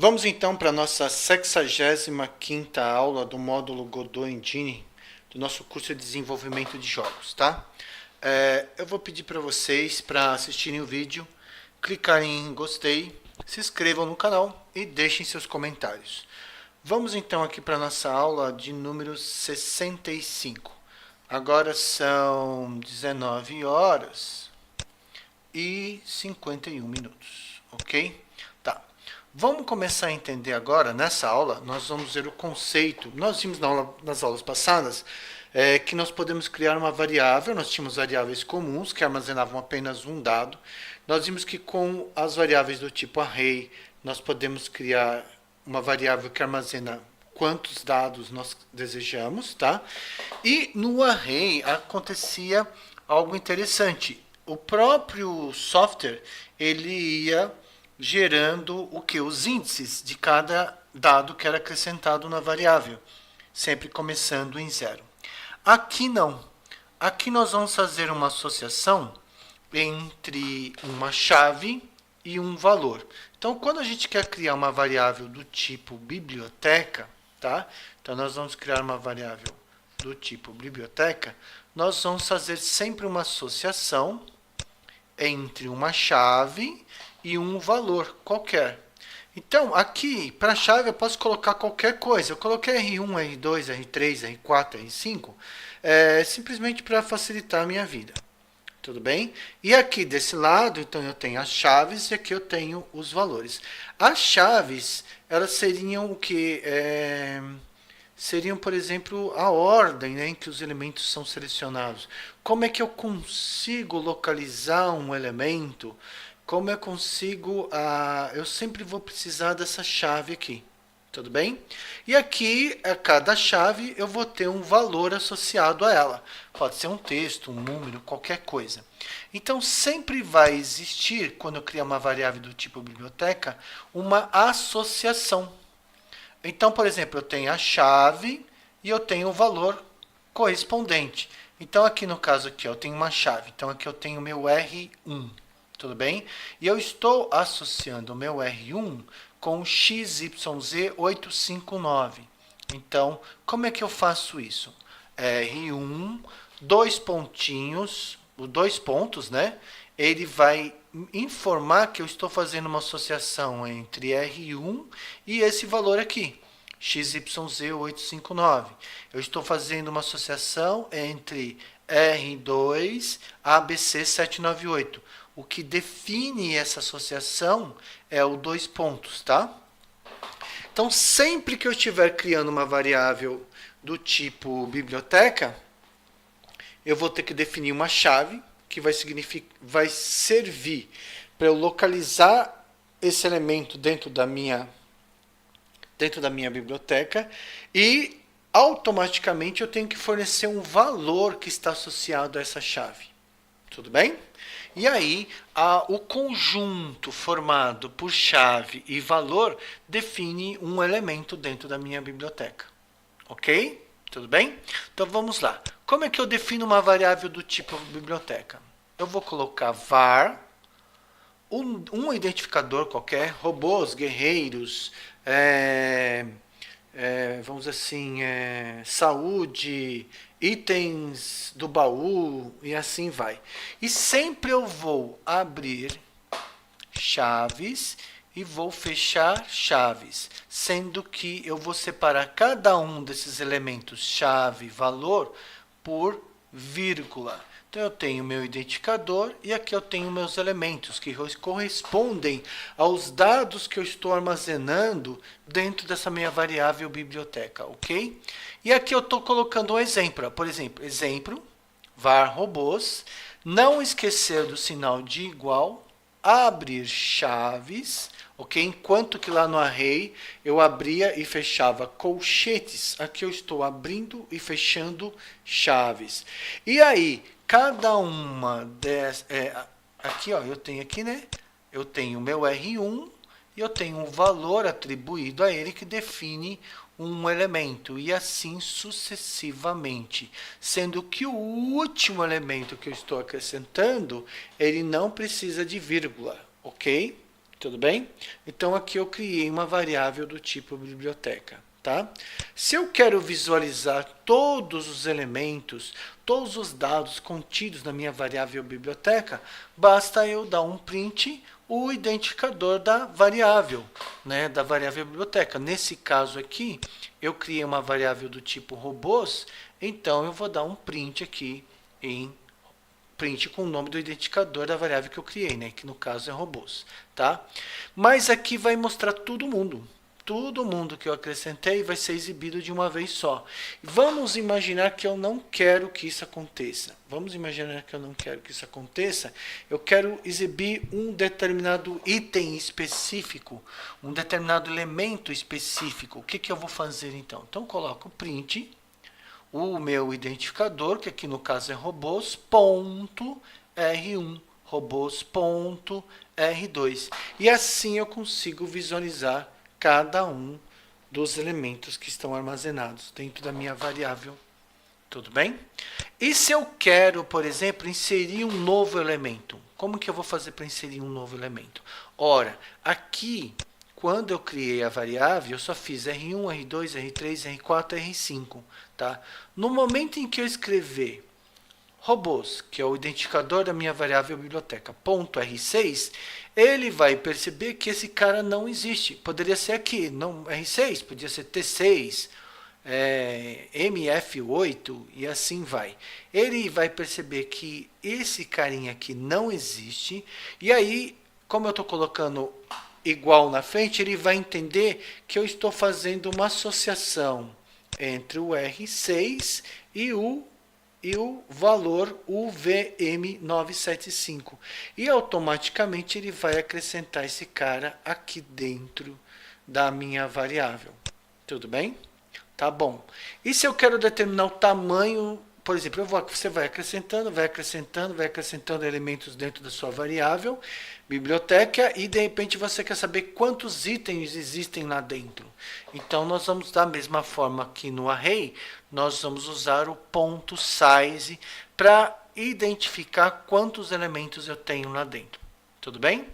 Vamos então para a nossa 65ª aula do módulo Godot Engine, do nosso curso de desenvolvimento de jogos, tá? Eu vou pedir para vocês, para assistirem o vídeo, clicarem em gostei, se inscrevam no canal e deixem seus comentários. Vamos então aqui para a nossa aula de número 65. Agora são 19 horas e 51 minutos, ok? Tá. Vamos começar a entender agora, nessa aula, nós vamos ver o conceito. Nós vimos nas aulas passadas que nós podemos criar uma variável. Nós tínhamos variáveis comuns que armazenavam apenas um dado. Nós vimos que com as variáveis do tipo array, nós podemos criar uma variável que armazena quantos dados nós desejamos, tá? E no array acontecia algo interessante. O próprio software, ele ia gerando o que? Os índices de cada dado que era acrescentado na variável, sempre começando em zero. Aqui não. Aqui nós vamos fazer uma associação entre uma chave e um valor. Então, quando a gente quer criar uma variável do tipo biblioteca, tá? Então, nós vamos criar uma variável do tipo biblioteca, nós vamos fazer sempre uma associação entre uma chave e um valor qualquer. Então, aqui, para a chave, eu posso colocar qualquer coisa. Eu coloquei R1, R2, R3, R4, R5, simplesmente para facilitar a minha vida. Tudo bem? E aqui desse lado, então, eu tenho as chaves e aqui eu tenho os valores. As chaves, elas seriam o que? Seriam, por exemplo, a ordem, né, em que os elementos são selecionados. Como é que eu consigo localizar um elemento? Como eu consigo... eu sempre vou precisar dessa chave aqui. Tudo bem? E aqui, a cada chave, eu vou ter um valor associado a ela. Pode ser um texto, um número, qualquer coisa. Então, sempre vai existir, quando eu criar uma variável do tipo biblioteca, uma associação. Então, por exemplo, eu tenho a chave e eu tenho o valor correspondente. Então, aqui no caso aqui, eu tenho uma chave. Então, aqui eu tenho o meu R1. Tudo bem? E eu estou associando o meu R1 com o XYZ859. Então, como é que eu faço isso? R1, dois pontinhos, os dois pontos, né? Ele vai informar que eu estou fazendo uma associação entre R1 e esse valor aqui, XYZ859. Eu estou fazendo uma associação entre R2 ABC798. O que define essa associação é o dois pontos, tá? Então, sempre que eu estiver criando uma variável do tipo biblioteca, eu vou ter que definir uma chave que vai servir para eu localizar esse elemento dentro da minha biblioteca e automaticamente eu tenho que fornecer um valor que está associado a essa chave. Tudo bem? E aí, o conjunto formado por chave e valor define um elemento dentro da minha biblioteca. Ok? Tudo bem? Então vamos lá. Como é que eu defino uma variável do tipo biblioteca? Eu vou colocar var, um identificador qualquer, robôs, guerreiros, vamos dizer assim, saúde, itens do baú e assim vai. E sempre eu vou abrir chaves e vou fechar chaves, sendo que eu vou separar cada um desses elementos chave, valor, por vírgula. Então, eu tenho meu identificador e aqui eu tenho meus elementos que correspondem aos dados que eu estou armazenando dentro dessa minha variável biblioteca, ok? E aqui eu estou colocando um exemplo. Por exemplo, exemplo, var robôs, não esquecer do sinal de igual, abrir chaves, ok? Enquanto que lá no array eu abria e fechava colchetes, aqui eu estou abrindo e fechando chaves. E aí, cada uma dessas... aqui, ó, eu tenho aqui, né? Eu tenho o meu R1 e eu tenho um valor atribuído a ele que define um elemento, e assim sucessivamente, sendo que o último elemento que eu estou acrescentando, ele não precisa de vírgula, ok? Tudo bem? Então aqui eu criei uma variável do tipo biblioteca. Tá? Se eu quero visualizar todos os elementos, todos os dados contidos na minha variável biblioteca, basta eu dar um print o identificador da variável, né, da variável biblioteca. Nesse caso aqui, eu criei uma variável do tipo robôs, então eu vou dar um print aqui em print com o nome do identificador da variável que eu criei, né, que no caso é robôs, tá? Mas aqui vai mostrar todo mundo. Todo mundo que eu acrescentei vai ser exibido de uma vez só. Vamos imaginar que eu não quero que isso aconteça. Vamos imaginar que eu não quero que isso aconteça. Eu quero exibir um determinado item específico, um determinado elemento específico. O que, que eu vou fazer então? Então, eu coloco print, o meu identificador, que aqui no caso é robôs, ponto R1, robôs, ponto R2. E assim eu consigo visualizar cada um dos elementos que estão armazenados dentro da minha variável. Tudo bem? E se eu quero, por exemplo, inserir um novo elemento? Como que eu vou fazer para inserir um novo elemento? Ora, aqui, quando eu criei a variável, eu só fiz R1, R2, R3, R4, R5. Tá? No momento em que eu escrever robôs, que é o identificador da minha variável biblioteca, ponto R6, ele vai perceber que esse cara não existe. Poderia ser aqui, não R6, podia ser T6, MF8 e assim vai. Ele vai perceber que esse carinha aqui não existe, e aí, como eu estou colocando igual na frente, ele vai entender que eu estou fazendo uma associação entre o R6 e o valor UVM975. E automaticamente ele vai acrescentar esse cara aqui dentro da minha variável. Tudo bem? Tá bom. E se eu quero determinar o tamanho, por exemplo, você vai acrescentando, vai acrescentando, vai acrescentando elementos dentro da sua variável, biblioteca, e de repente você quer saber quantos itens existem lá dentro. Então nós vamos, da mesma forma aqui no array, nós vamos usar o ponto size para identificar quantos elementos eu tenho lá dentro. Tudo bem?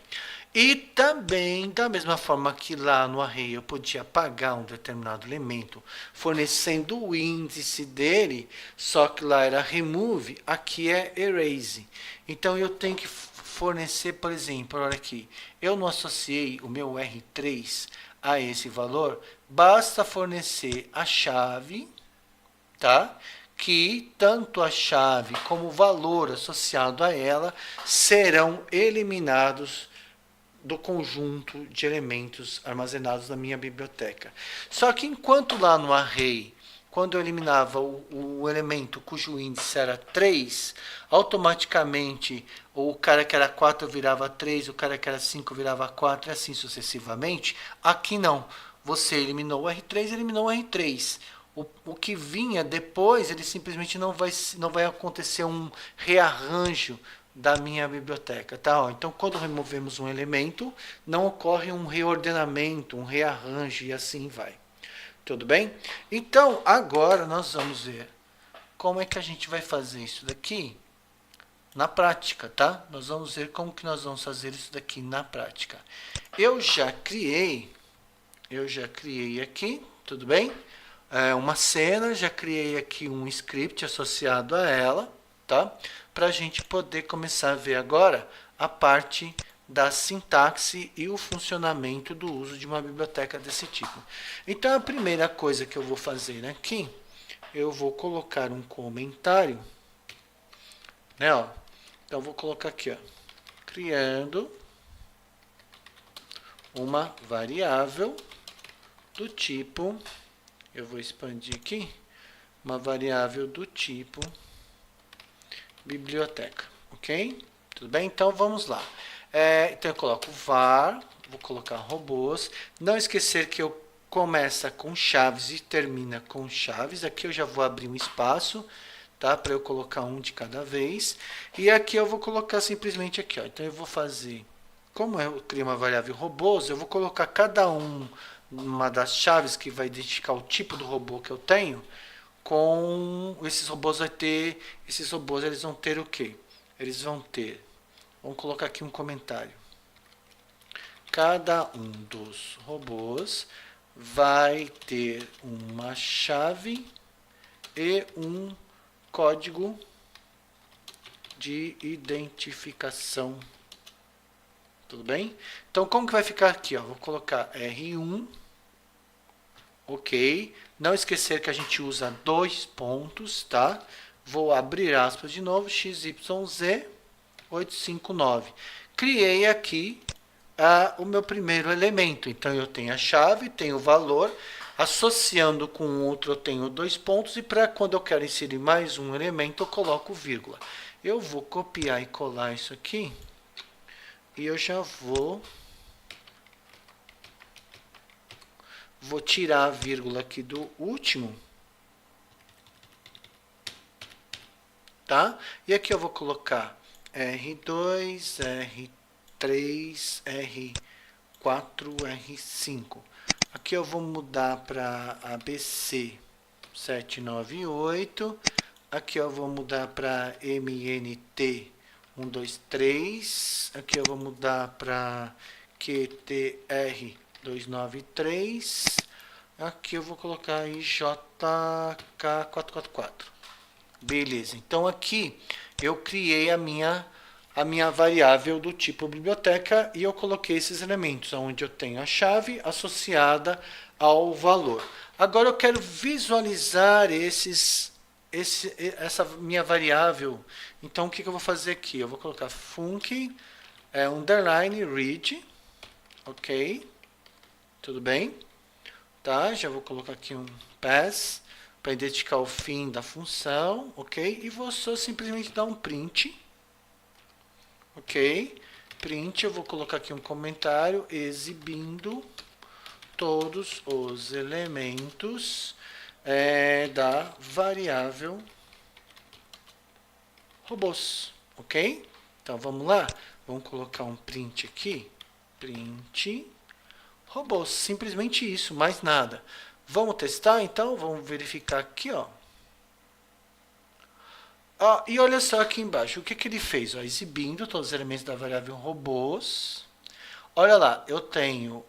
E também, da mesma forma que lá no array eu podia apagar um determinado elemento, fornecendo o índice dele, só que lá era remove, aqui é erase. Então eu tenho que fornecer, por exemplo, olha aqui, eu não associei o meu R3 a esse valor, basta fornecer a chave, tá? Que tanto a chave como o valor associado a ela serão eliminados do conjunto de elementos armazenados na minha biblioteca. Só que enquanto lá no array, quando eu eliminava o elemento cujo índice era 3, automaticamente o cara que era 4 virava 3, o cara que era 5 virava 4 e assim sucessivamente. Aqui não. Você eliminou o R3, eliminou o R3. O que vinha depois, ele simplesmente não vai acontecer um rearranjo da minha biblioteca, tá? Ó, então, quando removemos um elemento, não ocorre um reordenamento, um rearranjo e assim vai. Tudo bem? Então, agora nós vamos ver como é que a gente vai fazer isso daqui na prática, tá? Nós vamos ver como que nós vamos fazer isso daqui na prática. Eu já criei aqui, tudo bem? Uma cena, já criei aqui um script associado a ela, tá? Para a gente poder começar a ver agora a parte da sintaxe e o funcionamento do uso de uma biblioteca desse tipo. Então, a primeira coisa que eu vou fazer aqui, eu vou colocar um comentário, né? Ó. Então, eu vou colocar aqui, ó, criando uma variável do tipo, eu vou expandir aqui, uma variável do tipo biblioteca, ok? Tudo bem? Então, vamos lá. Então, eu coloco var, vou colocar robôs. Não esquecer que eu começa com chaves e termina com chaves. Aqui eu já vou abrir um espaço, tá? Para eu colocar um de cada vez. E aqui eu vou colocar simplesmente aqui, ó. Então, eu vou fazer, como eu criei uma variável robôs, eu vou colocar cada uma das chaves que vai identificar o tipo do robô que eu tenho. Com esses robôs eles vão ter o quê? Eles vão ter, vamos colocar aqui um comentário. cada um dos robôs vai ter uma chave e um código de identificação. Tudo bem? Então, como que vai ficar aqui? Ó? Vou colocar R1. Ok. Não esquecer que a gente usa 2 pontos, tá? Vou abrir aspas de novo. XYZ 859. Criei aqui o meu primeiro elemento. Então, eu tenho a chave, tenho o valor. Associando com o outro, eu tenho 2 pontos. E para quando eu quero inserir mais um elemento, eu coloco vírgula. Eu vou copiar e colar isso aqui. E eu já vou tirar a vírgula aqui do último. Tá? E aqui eu vou colocar R2, R3, R4, R5. Aqui eu vou mudar para ABC 798. Aqui eu vou mudar para MNT 123. Aqui eu vou mudar para QTR 293. Aqui eu vou colocar IJK444. Beleza. Então aqui eu criei a minha variável do tipo biblioteca e eu coloquei esses elementos, onde eu tenho a chave associada ao valor. Agora eu quero visualizar essa minha variável. Então o que eu vou fazer aqui? Eu vou colocar func underline read, ok? Tudo bem? Tá? Já vou colocar aqui um pass para identificar o fim da função, ok? E vou só simplesmente dar um print, ok? Print, eu vou colocar aqui um comentário exibindo todos os elementos da variável robôs, ok? Então vamos lá, vamos colocar um print aqui, print robôs, simplesmente isso, mais nada. Vamos testar então, vamos verificar aqui, ó. E olha só aqui embaixo, o que ele fez? Ó, exibindo todos os elementos da variável robôs. Olha lá, eu tenho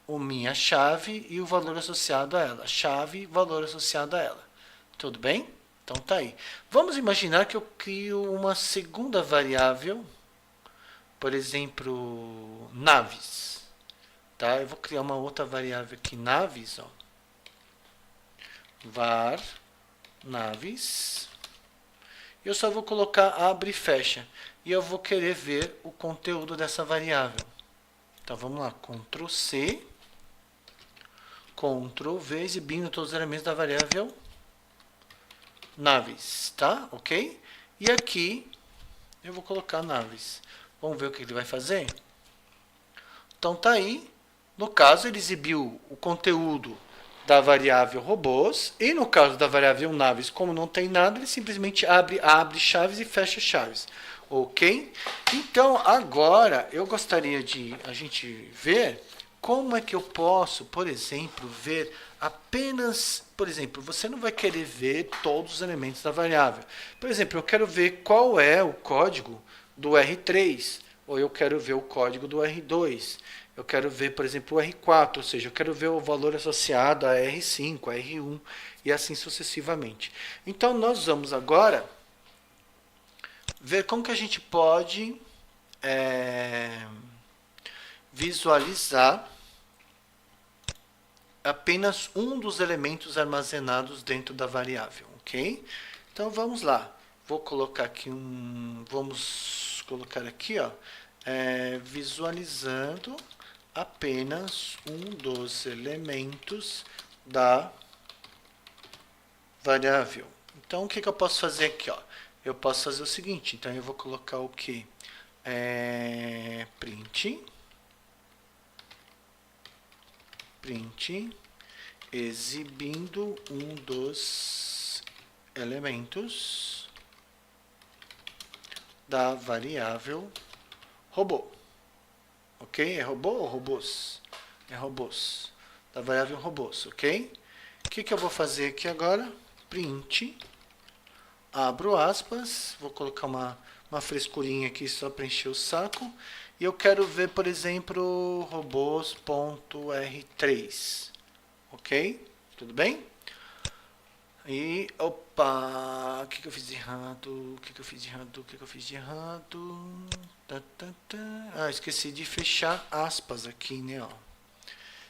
minha chave e o valor associado a ela. Chave, valor associado a ela. Tudo bem? Então tá aí. Vamos imaginar que eu crio uma segunda variável, por exemplo, naves. Tá? Eu vou criar uma outra variável aqui, naves, ó. Var naves. Eu só vou colocar abre e fecha. E eu vou querer ver o conteúdo dessa variável. Então vamos lá, Ctrl C, Ctrl V, exibindo todos os elementos da variável naves, tá? Ok? E aqui eu vou colocar naves. Vamos ver o que ele vai fazer? Então tá aí. No caso, ele exibiu o conteúdo da variável robôs, e no caso da variável naves, como não tem nada, ele simplesmente abre chaves e fecha chaves, ok? Então, agora, eu gostaria de a gente ver como é que eu posso, por exemplo, ver apenas, por exemplo, você não vai querer ver todos os elementos da variável. Por exemplo, eu quero ver qual é o código do R3, ou eu quero ver o código do R2. Eu quero ver, por exemplo, o R4, ou seja, eu quero ver o valor associado a R5, a R1 e assim sucessivamente. Então, nós vamos agora ver como que a gente pode visualizar apenas um dos elementos armazenados dentro da variável, ok? Então, vamos lá. Vou colocar aqui vamos colocar aqui, ó, visualizando apenas um dos elementos da variável. Então, o que eu posso fazer aqui? Ó? Eu posso fazer o seguinte, então eu vou colocar o que? Print, exibindo um dos elementos da variável robô. Ok? É robô ou robôs? É robôs. Da variável robôs, ok? O que eu vou fazer aqui agora? Print. Abro aspas. Vou colocar uma frescurinha aqui só para encher o saco. e eu quero ver, por exemplo, robôs.r3. Ok? Tudo bem? E, opa, o que eu fiz de errado? O que eu fiz de errado? O que eu fiz de errado? Ah, esqueci de fechar aspas aqui, né? Ó.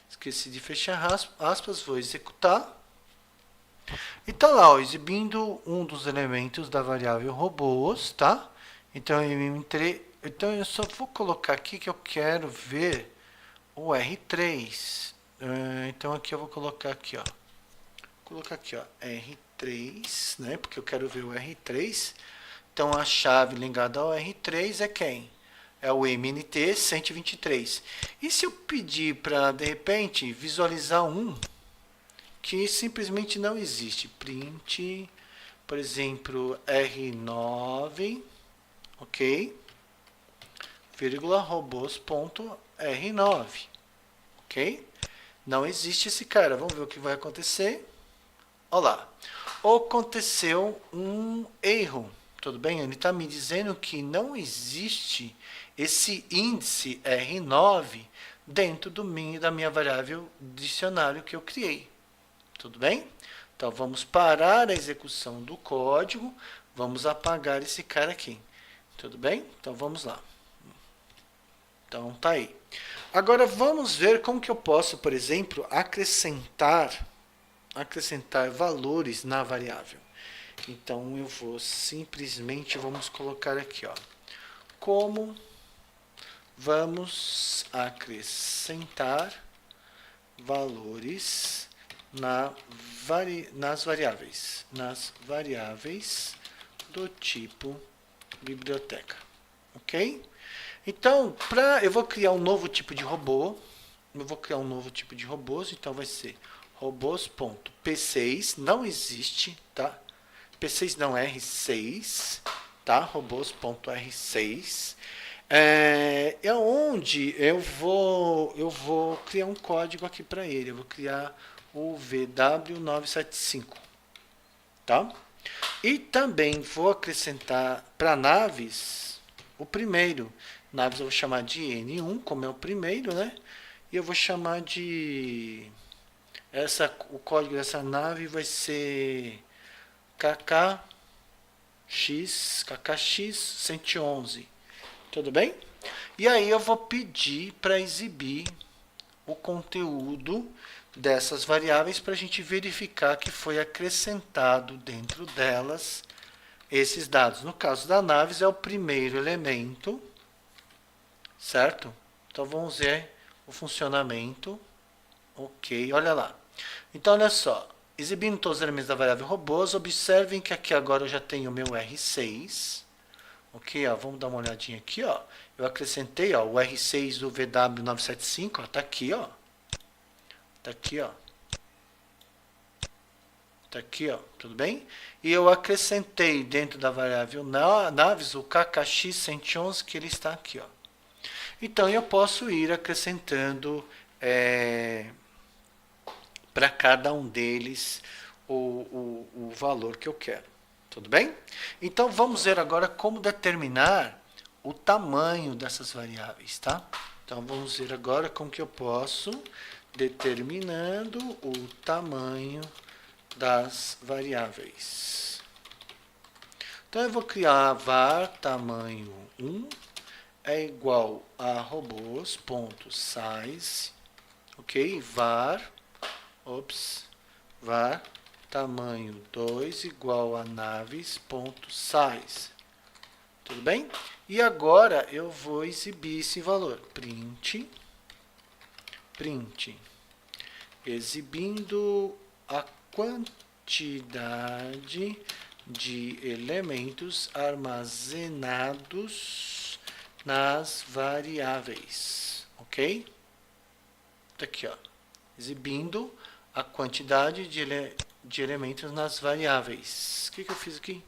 Esqueci de fechar aspas, vou executar. E tá lá, ó, exibindo um dos elementos da variável robôs, tá? Então eu só vou colocar aqui que eu quero ver o R3. Então aqui eu vou colocar aqui, ó. Colocar aqui, ó, R3, né? Porque eu quero ver o R3. Então a chave ligada ao R3 é quem? É o MNT 123. E se eu pedir para, de repente, visualizar um que simplesmente não existe? Print, por exemplo, R9, ok? Vírgula robôs.r9, ok? Não existe esse cara. Vamos ver o que vai acontecer. Olá, aconteceu um erro, tudo bem? Ele está me dizendo que não existe esse índice R9 dentro da minha variável dicionário que eu criei, tudo bem? Então vamos parar a execução do código, vamos apagar esse cara aqui, tudo bem? Então vamos lá. Então tá aí. Agora vamos ver como que eu posso, por exemplo, acrescentar valores na variável. Então eu vou simplesmente, vamos colocar aqui, ó, como vamos acrescentar valores nas variáveis do tipo biblioteca, ok? Então, eu vou criar um novo tipo de robô, então vai ser robôs.p6, não existe, tá? P6 não, R6, tá? Robôs.r6. É onde eu vou criar um código aqui para ele. Eu vou criar o VW975, tá? E também vou acrescentar para naves o primeiro. Naves eu vou chamar de N1, como é o primeiro, né? E eu vou chamar de... o código dessa nave vai ser KKX111. Tudo bem? E aí eu vou pedir para exibir o conteúdo dessas variáveis para a gente verificar que foi acrescentado dentro delas esses dados. No caso da naves é o primeiro elemento, certo? Então vamos ver o funcionamento. Ok, olha lá. Então olha só, exibindo todos os elementos da variável robôs, observem que aqui agora eu já tenho o meu R6. Ok, ó, vamos dar uma olhadinha aqui, ó. Eu acrescentei, ó, o R6 do VW975, ó, tá aqui, ó. Tá aqui, ó. Tá aqui, ó, tudo bem? E eu acrescentei dentro da variável naves o KKX111, que ele está aqui, ó. Então eu posso ir acrescentando para cada um deles o valor que eu quero. Tudo bem? Então vamos ver agora como determinar o tamanho dessas variáveis, tá? Então vamos ver agora como que eu posso determinando o tamanho das variáveis. Então eu vou criar var tamanho 1 é igual a robôs.size, ok? var tamanho 2 igual a naves.size. Tudo bem? E agora eu vou exibir esse valor. Print exibindo a quantidade de elementos armazenados nas variáveis. Ok? Tá aqui, ó. Exibindo a quantidade de elementos nas variáveis. O que eu fiz aqui?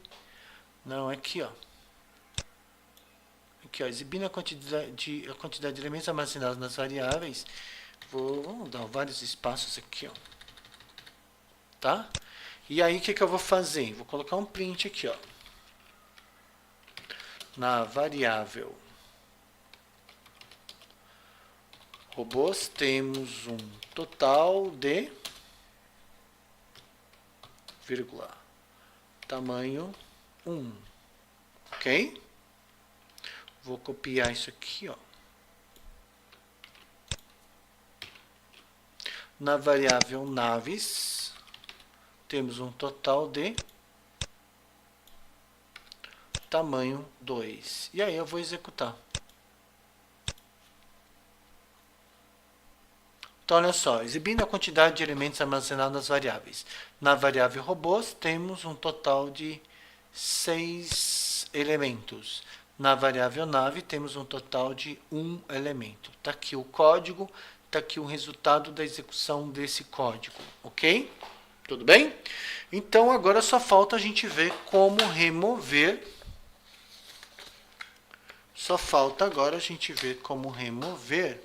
Não, aqui, ó. Aqui, ó, exibindo a quantidade de elementos armazenados nas variáveis. Vamos dar vários espaços aqui, ó. Tá? E aí, o que eu vou fazer? Vou colocar um print aqui, ó. Na variável robôs, temos um total de, vírgula, tamanho 1. Ok? Vou copiar isso aqui, ó. Na variável naves, temos um total de tamanho 2. E aí eu vou executar. Então, olha só, exibindo a quantidade de elementos armazenados nas variáveis. Na variável robôs, temos um total de 6 elementos. Na variável nave, temos um total de 1 elemento. Está aqui o código, está aqui o resultado da execução desse código, ok? Tudo bem? Então, agora só falta a gente ver como remover. Só falta agora a gente ver como remover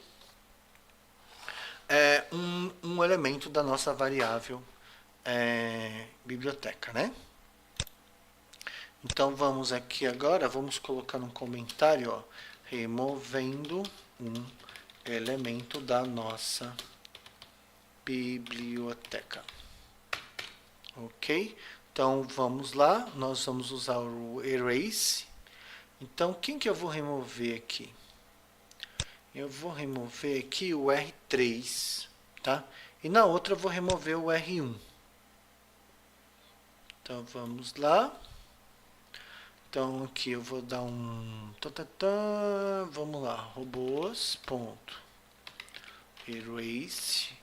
um elemento da nossa variável biblioteca, né? Então, vamos aqui agora, vamos colocar um comentário, ó, removendo um elemento da nossa biblioteca. Ok? Então, vamos lá, nós vamos usar o erase. Então, quem que eu vou remover aqui? Eu vou remover aqui o R3, tá? E na outra eu vou remover o R1. Então, vamos lá. Então, aqui eu vou dar um... Vamos lá, robôs.erase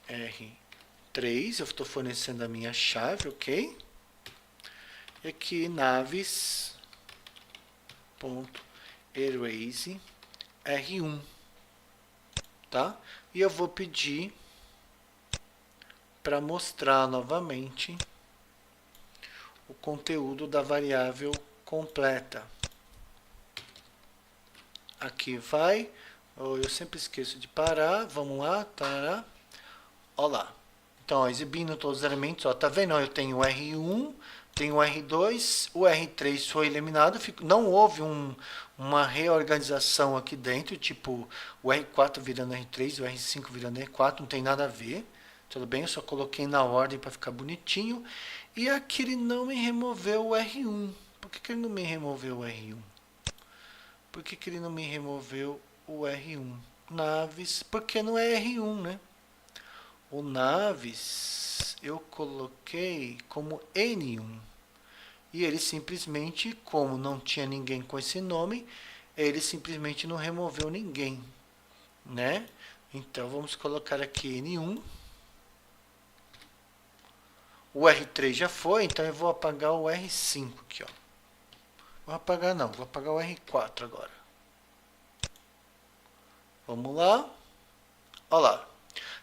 R3. Eu estou fornecendo a minha chave, ok? E aqui, naves.erase R1. Tá? E eu vou pedir para mostrar novamente o conteúdo da variável completa. Aqui vai, eu sempre esqueço de parar, vamos lá, tará. Olha lá. Então, ó, exibindo todos os elementos, ó, tá vendo? Ó, eu tenho o R1, tenho o R2, o R3 foi eliminado, não houve uma reorganização aqui dentro, tipo o R4 virando R3, o R5 virando R4, não tem nada a ver. Tudo bem? Eu só coloquei na ordem para ficar bonitinho. E aqui ele não me removeu o R1. Por que ele não me removeu o R1? Por que ele não me removeu o R1? Naves, porque não é R1, né? O naves eu coloquei como N1. E ele simplesmente, como não tinha ninguém com esse nome, ele simplesmente não removeu ninguém, né? Então vamos colocar aqui N1. O R3 já foi, então eu vou apagar o R5 aqui, ó. Vou apagar não, vou apagar o R4 agora. Vamos lá. Olha lá.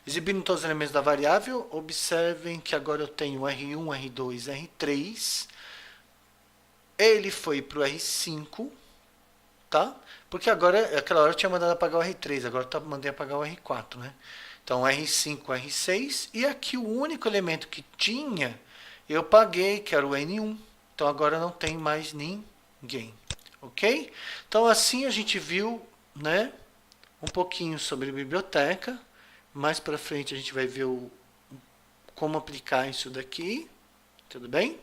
Exibindo todos os elementos da variável, observem que agora eu tenho R1, R2, R3. Ele foi para o R5, tá? Porque agora, aquela hora eu tinha mandado apagar o R3, agora eu mandei apagar o R4, né? Então, R5, R6, e aqui o único elemento que tinha, eu paguei, que era o N1. Então, agora não tem mais ninguém, ok? Então, assim a gente viu, né, um pouquinho sobre a biblioteca. Mais para frente a gente vai ver como aplicar isso daqui, tudo bem?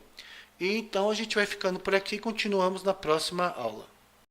E então a gente vai ficando por aqui e continuamos na próxima aula.